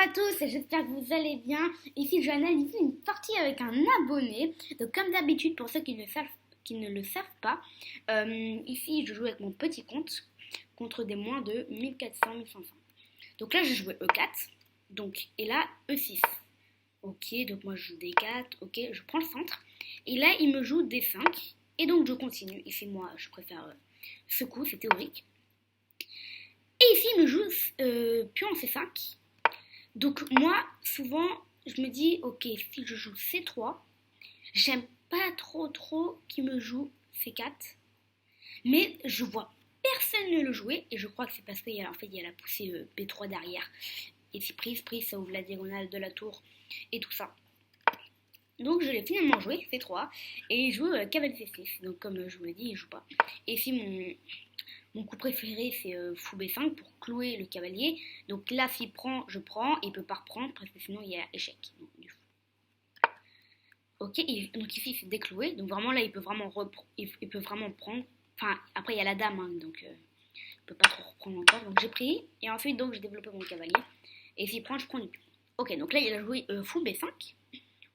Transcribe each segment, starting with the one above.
à tous, j'espère que vous allez bien. Ici, je vais analyser une partie avec un abonné. Donc, comme d'habitude, pour ceux qui ne le savent pas, ici, je joue avec mon petit compte contre des moins de 1400-1500. Donc là, j'ai joué E4, donc, et là, E6. Ok, donc moi, je joue D4, ok, je prends le centre. Et là, il me joue D5, et donc je continue. Ici, moi, je préfère ce coup, c'est théorique. Et ici, il me joue pion en C5. Donc moi, souvent, je me dis, ok, si je joue C3, j'aime pas trop qu'il me joue C4, mais je vois personne ne le jouer, et je crois que c'est parce qu'il y a, en fait, il y a la poussée B3 derrière. Et si prise, ça ouvre la diagonale de la tour, et tout ça. Donc je l'ai finalement joué, C3, et il joue cavalier C6, donc comme je vous l'ai dit, il joue pas. Et ici, mon coup préféré, c'est fou B5 pour clouer le cavalier. Donc là, s'il prend, je prends. Il peut pas reprendre parce que sinon, il y a échec. Donc, du fou. Ok, donc ici, c'est décloué. Donc vraiment, là, il peut vraiment prendre. Enfin, après, il y a la dame, hein, donc il peut pas trop reprendre encore. Donc j'ai pris. Et ensuite, donc, j'ai développé mon cavalier. Et s'il prend, je prends du pion. Ok, donc là, il a joué fou B5.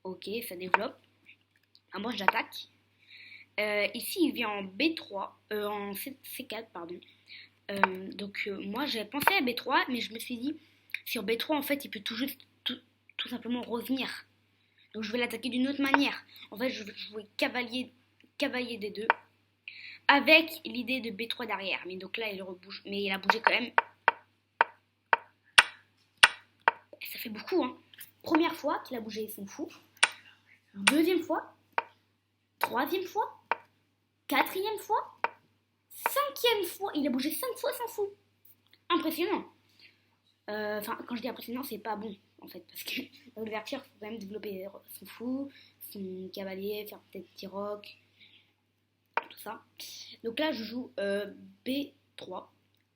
Ok, ça développe. Ah, moi, j'attaque. Ici, il vient en B3, en C4, pardon. Donc moi j'avais pensé à B3, mais je me suis dit, sur B3 en fait il peut tout simplement revenir. Donc je vais l'attaquer d'une autre manière. En fait je vais jouer cavalier D2 avec l'idée de B3 derrière. Mais donc là il rebouge, mais il a bougé quand même. Ça fait beaucoup hein. Première fois qu'il a bougé son fou. Deuxième fois. Troisième fois. Quatrième fois. Cinquième fois. Il a bougé 5 fois sans fou. Impressionnant. Enfin, quand je dis impressionnant, c'est pas bon, en fait, parce que dans l'ouverture, il faut quand même développer son fou, son cavalier, faire peut-être petit roc, tout ça. Donc là, je joue B3,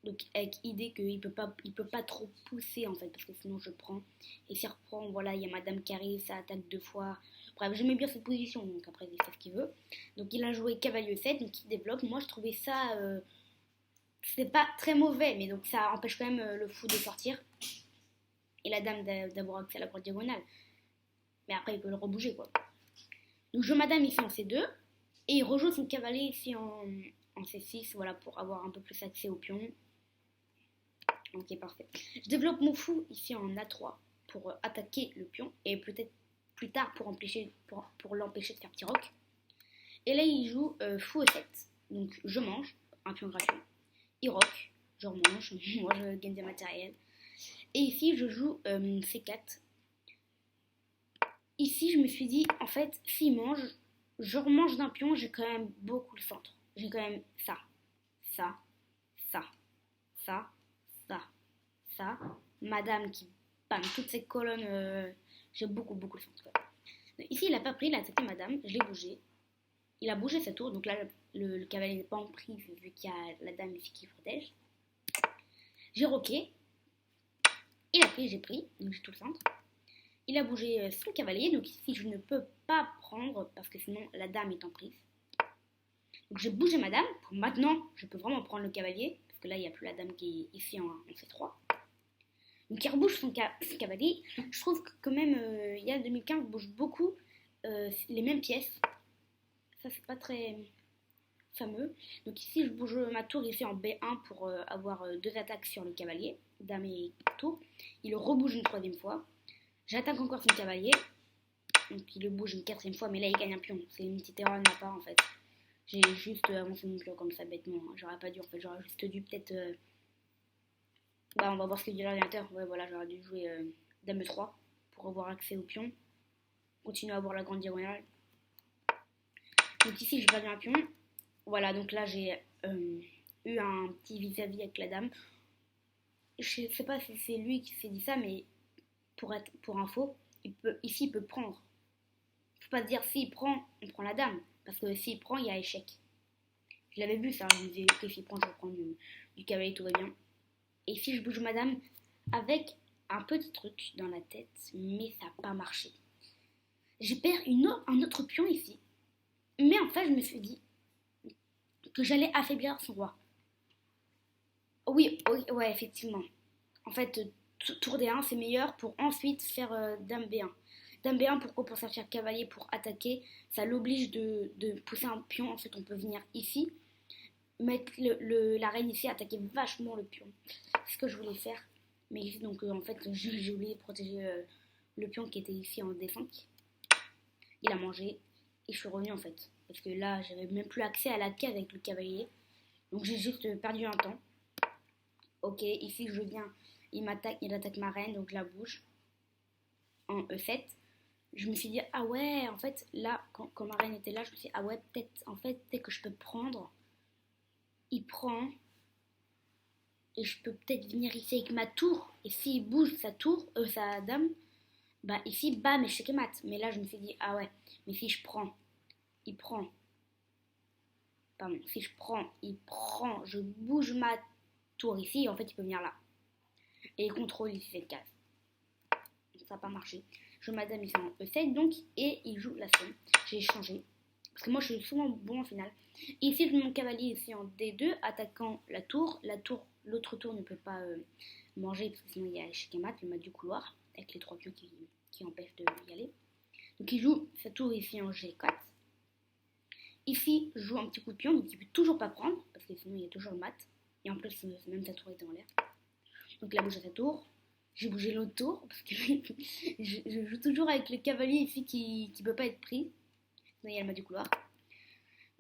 donc avec idée qu'il peut pas trop pousser, en fait, parce que sinon je prends. Et s'il reprend, voilà, il y a madame qui arrive, ça attaque 2 fois. Bref, j'aimais bien cette position, donc après, il fait ce qu'il veut. Donc il a joué cavalier 7, donc il développe. Moi, je trouvais ça... c'est pas très mauvais, mais donc ça empêche quand même le fou de sortir. Et la dame d'avoir accès à la grande diagonale. Mais après, il peut le rebouger, quoi. Donc, je joue madame ici en C2. Et il rejoue son cavalier ici en C6, voilà, pour avoir un peu plus accès au pion. Ok, parfait. Je développe mon fou ici en A3 pour attaquer le pion. Et peut-être plus tard pour l'empêcher de faire petit roc. Et là, il joue fou E7. Donc, je mange un pion gratuit. Il rock, je remange. Moi, je gagne des matériels. Et ici, je joue C4. Ici, je me suis dit, en fait, s'il mange, je remange d'un pion, j'ai quand même beaucoup le centre. J'ai quand même ça, ça, ça, ça, ça, ça. Madame qui bam, toutes ces colonnes, j'ai beaucoup le centre. Donc, ici, il n'a pas pris, il a attaqué madame, je l'ai bougé. Il a bougé sa tour, donc là, le cavalier n'est pas en prise vu qu'il y a la dame ici qui protège. J'ai roqué. Il a pris, j'ai pris, donc j'ai tout le centre. Il a bougé son cavalier, donc ici je ne peux pas prendre parce que sinon la dame est en prise. Donc j'ai bougé ma dame, pour maintenant je peux vraiment prendre le cavalier, parce que là il n'y a plus la dame qui est ici en C3. Donc il rebouge son cavalier. Je trouve que quand même il y a 2015 bouge beaucoup les mêmes pièces. Ça c'est pas très fameux. Donc ici je bouge ma tour ici en B1 pour avoir 2 attaques sur le cavalier, dame et tour. Il rebouge une 3e fois. J'attaque encore son cavalier. Donc il le bouge une 4e fois, mais là il gagne un pion. C'est une petite erreur de ma part en fait. J'ai juste avancé mon pion comme ça bêtement. J'aurais pas dû en fait. J'aurais juste dû peut-être... Bah on va voir ce que dit l'ordinateur. Ouais voilà, j'aurais dû jouer dame E3 pour avoir accès au pion. Continuer à avoir la grande diagonale. Donc ici je perds un pion. Voilà, donc là j'ai eu un petit vis-à-vis avec la dame. Je sais pas si c'est lui qui s'est dit ça, mais pour info, ici il peut prendre. Faut pas se dire s'il prend, on prend la dame. Parce que s'il prend, il y a échec. Je l'avais vu ça, je me disais, ok, s'il prend, je reprends du cavalier, tout va bien. Et ici, je bouge ma dame avec un petit truc dans la tête, mais ça n'a pas marché. Je perds un autre pion ici. Mais en fait, je me suis dit que j'allais affaiblir son roi. Oui, ouais, effectivement. En fait, tour D1 c'est meilleur pour ensuite faire dame B1. Dame B1 pourquoi? Pour sortir cavalier pour attaquer, ça l'oblige de pousser un pion, ensuite on peut venir ici, mettre la reine ici, attaquer vachement le pion. C'est ce que je voulais faire, mais ici donc en fait j'ai oublié de protéger le pion qui était ici en D5. Il a mangé et je suis revenue en fait, parce que là j'avais même plus accès à la case avec le cavalier, donc j'ai juste perdu un temps. Ok, ici je viens, il attaque ma reine, donc je la bouge en E7. Je me suis dit, ah ouais, en fait, là, quand ma reine était là, je me suis dit, ah ouais, peut-être que je peux prendre. Il prend, et je peux peut-être venir ici avec ma tour, et s'il bouge sa dame, bah ici, bam, échec et mat. Mais là, je me suis dit, ah ouais, mais si je prends, il prend, pardon, si je prends, il prend, je bouge ma tour ici, et en fait, il peut venir là. Et il contrôle ici cette case. Ça n'a pas marché. Je madame ici en E7 donc, et il joue la somme. J'ai changé, parce que moi je suis souvent bon en finale. Ici je mets mon cavalier ici en D2, attaquant la tour. L'autre tour ne peut pas manger, parce que sinon il y a échec et mat, le mat du couloir, avec les 3 pions qui empêchent d'y aller. Donc il joue sa tour ici en G4. Ici je joue un petit coup de pion, donc il ne peut toujours pas prendre, parce que sinon il y a toujours le mat. Et en plus même sa tour était en l'air. Donc il a bougé sa tour. J'ai bougé l'autre tour, parce que je joue toujours avec le cavalier ici qui ne peut pas être pris. Sinon, il y a le mat du couloir.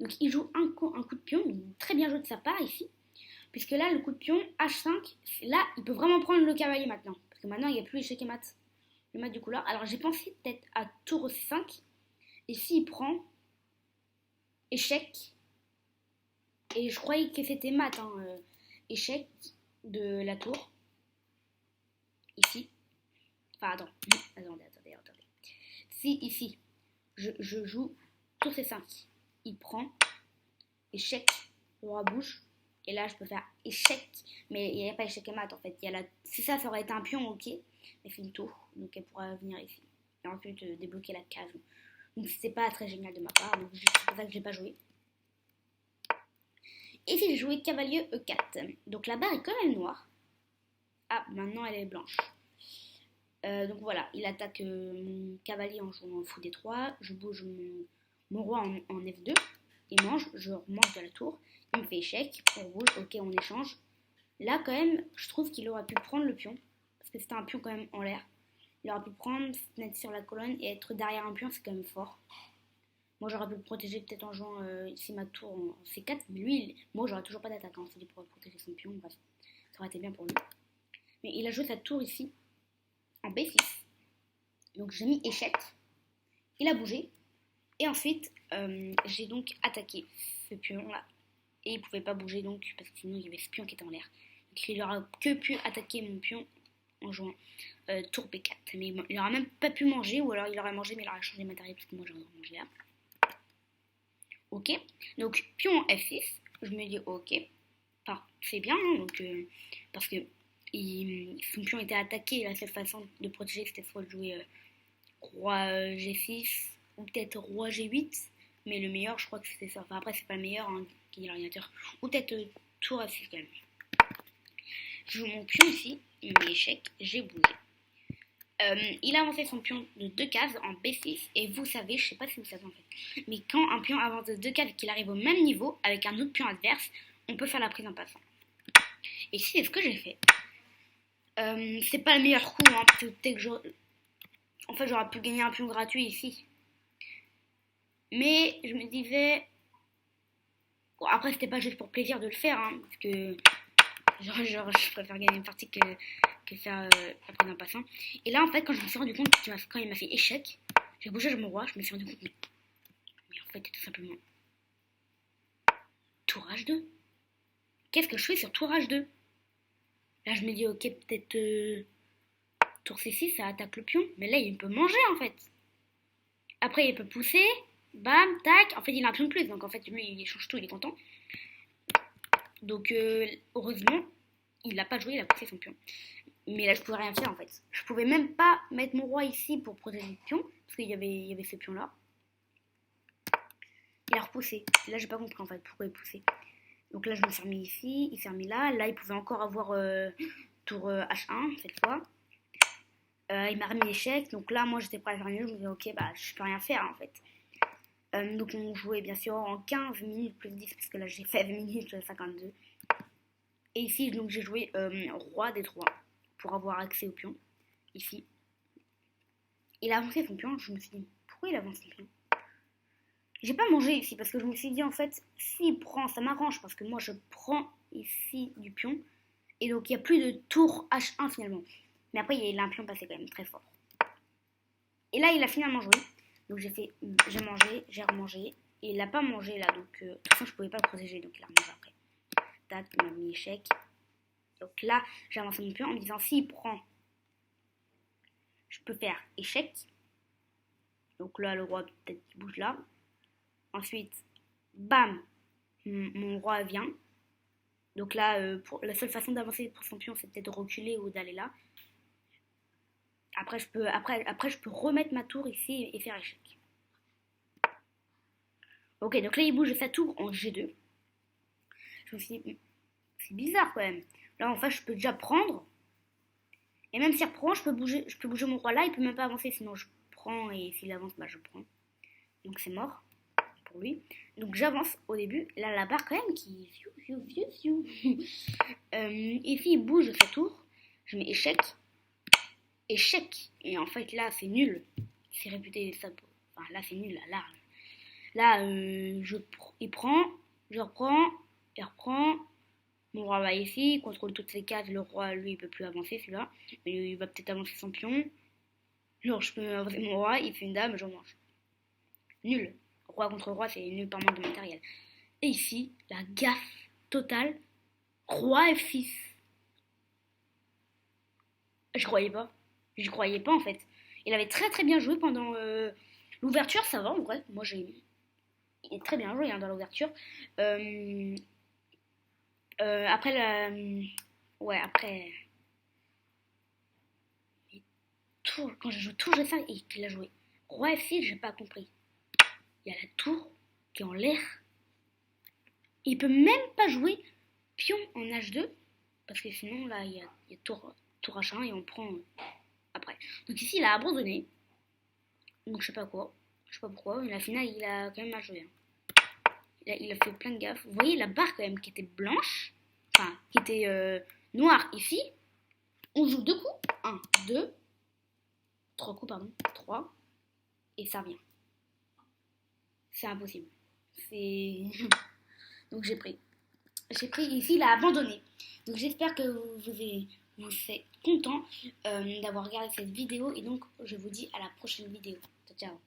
Donc il joue un coup de pion, très bien joué de sa part ici. Puisque là, le coup de pion, H5, là, il peut vraiment prendre le cavalier maintenant. Parce que maintenant, il n'y a plus échec et mat. Le mat du couloir. Alors j'ai pensé peut-être à tour C5. Et s'il prend échec, et je croyais que c'était mat, échec de la tour. Ici. Enfin, attendez. Si ici, je joue tour C5, il prend, échec, le roi bouge, et là je peux faire échec, mais il n'y a pas échec et mat en fait. Si ça aurait été un pion, ok, mais c'est une tour, donc elle pourra venir ici. Et ensuite débloquer la case. Donc c'est pas très génial de ma part, donc c'est pour ça que je n'ai pas joué. Ici j'ai joué cavalier E4, donc la barre est quand même noire. Ah, maintenant elle est blanche. Donc voilà, il attaque mon cavalier en jouant en fou D3, je bouge mon roi en F2, il mange, je remonte de la tour, il me fait échec, on bouge, ok on échange. Là quand même, je trouve qu'il aurait pu prendre le pion, parce que c'était un pion quand même en l'air. Il aurait pu prendre, se mettre sur la colonne et être derrière un pion, c'est quand même fort. Moi j'aurais pu le protéger peut-être en jouant ici ma tour en C4, mais lui, moi j'aurais toujours pas d'attaque, hein, c'est pour protéger son pion, bref, ça aurait été bien pour lui. Mais il a joué sa tour ici, en B6. Donc j'ai mis échec. Il a bougé. Et ensuite, j'ai donc attaqué ce pion-là. Et il ne pouvait pas bouger donc, parce que sinon il y avait ce pion qui était en l'air. Donc il n'aura que pu attaquer mon pion en jouant tour B4. Mais il n'aura même pas pu manger, ou alors il aurait mangé, mais il aurait changé de matériel, parce que moi j'aurais mangé là. Ok. Donc pion en F6. Je me dis ok. Enfin, c'est bien, hein, donc, parce que son pion était attaqué, la seule façon de protéger c'était soit de jouer roi G6 ou peut-être roi G8, mais le meilleur je crois que c'était ça. Enfin après c'est pas le meilleur, hein, qui est l'ordinateur, ou peut-être tour F6 quand même. Je joue mon pion ici, il met échec, j'ai bougé. Il a avancé son pion de 2 cases en B6, et vous savez, je sais pas si vous savez en fait, mais quand un pion avance de 2 cases et qu'il arrive au même niveau avec un autre pion adverse, on peut faire la prise en passant. Et si c'est ce que j'ai fait. C'est pas le meilleur coup, hein, peut-être que en fait j'aurais pu gagner un pion gratuit ici. Mais je me disais, bon, après c'était pas juste pour plaisir de le faire, hein, parce que genre je préfère gagner une partie que faire la prise en passant. Et là en fait quand je me suis rendu compte, quand il m'a fait échec, j'ai bougé mon roi, je me suis rendu compte, mais en fait tout simplement tour H2. Qu'est-ce que je fais sur tour H2? Là, je me dis, ok, peut-être tour C6, ça attaque le pion. Mais là, il peut manger, en fait. Après, il peut pousser. Bam, tac. En fait, il a un pion de plus. Donc, en fait, lui, il change tout, il est content. Donc, heureusement, il n'a pas joué, il a poussé son pion. Mais là, je pouvais rien faire, en fait. Je pouvais même pas mettre mon roi ici pour protéger le pion. Parce qu'il y avait ce pion-là. Il a repoussé. Là, j'ai pas compris, en fait, pourquoi il poussait. Donc là, je me suis remis ici, il s'est remis là. Là, il pouvait encore avoir tour H1 cette fois. Il m'a remis échec, donc là, moi, j'étais prêt à faire nul. Je me disais, ok, bah, je peux rien faire, en fait. Donc, on jouait, bien sûr, en 15 minutes plus 10, parce que là, j'ai fait 20 minutes 52. Et ici, donc, j'ai joué roi des 3 pour avoir accès au pion, ici. Il a avancé son pion, je me suis dit, pourquoi il avance son pion? J'ai pas mangé ici, parce que je me suis dit, en fait, s'il prend, ça m'arrange, parce que moi, je prends ici du pion, et donc, il n'y a plus de tour H1, finalement. Mais après, il y a un pion passé quand même très fort. Et là, il a finalement joué. Donc j'ai mangé, j'ai remangé. Et il n'a pas mangé là, donc de toute façon je pouvais pas le protéger, donc il a remangé après. Tac, il m'a mis échec. Donc là, j'ai avancé mon pion en me disant s'il prend, je peux faire échec. Donc là, le roi peut-être qu'il bouge là. Ensuite, bam, mon roi vient. Donc là, la seule façon d'avancer pour son pion, c'est peut-être de reculer ou d'aller là. Après, je peux remettre ma tour ici et faire échec. Ok, donc là, il bouge sa tour en G2. Je me suis dit, c'est bizarre quand même. Là, en fait, je peux déjà prendre. Et même s'il reprend, je peux bouger mon roi là. Il peut même pas avancer, sinon je prends. Et s'il avance, bah je prends. Donc c'est mort pour lui. Donc j'avance au début. Là, la barre quand même qui... ici, il bouge sa tour. Je mets échec. Échec. Et en fait, là, c'est nul. C'est réputé ça. Enfin, là, c'est nul. Là, il prend. Je reprends. Il reprend. Mon roi va ici, il contrôle toutes ses cases. Le roi, lui, il peut plus avancer, celui-là. Mais il va peut-être avancer son pion. Genre, je peux avancer mon roi, il fait une dame, j'en mange. Nul. Roi contre roi, c'est nul par manque de matériel. Et ici, la gaffe totale. Roi F6. Je croyais pas. Je croyais pas, en fait. Il avait très très bien joué pendant l'ouverture, ça va, en vrai. Moi, il est très bien joué hein, dans l'ouverture. Après la... Ouais, après... Tour, quand je joue tour G5 et qu'il a joué roi F6, j'ai pas compris. Il y a la tour qui est en l'air. Il peut même pas jouer pion en H2 parce que sinon là il y a tour H1 et on prend après. Donc ici il a abandonné. Donc je sais pas quoi. Je sais pas pourquoi. Mais la finale il a quand même mal joué. Il a fait plein de gaffes. Vous voyez la barre quand même qui était blanche. Enfin qui était noire ici. On joue 2 coups. 1, 2, 3 coups pardon. 3. Et ça revient. C'est impossible. C'est... Donc j'ai pris. J'ai pris ici, il a abandonné. Donc j'espère que vous êtes content d'avoir regardé cette vidéo. Et donc je vous dis à la prochaine vidéo. Ciao, ciao.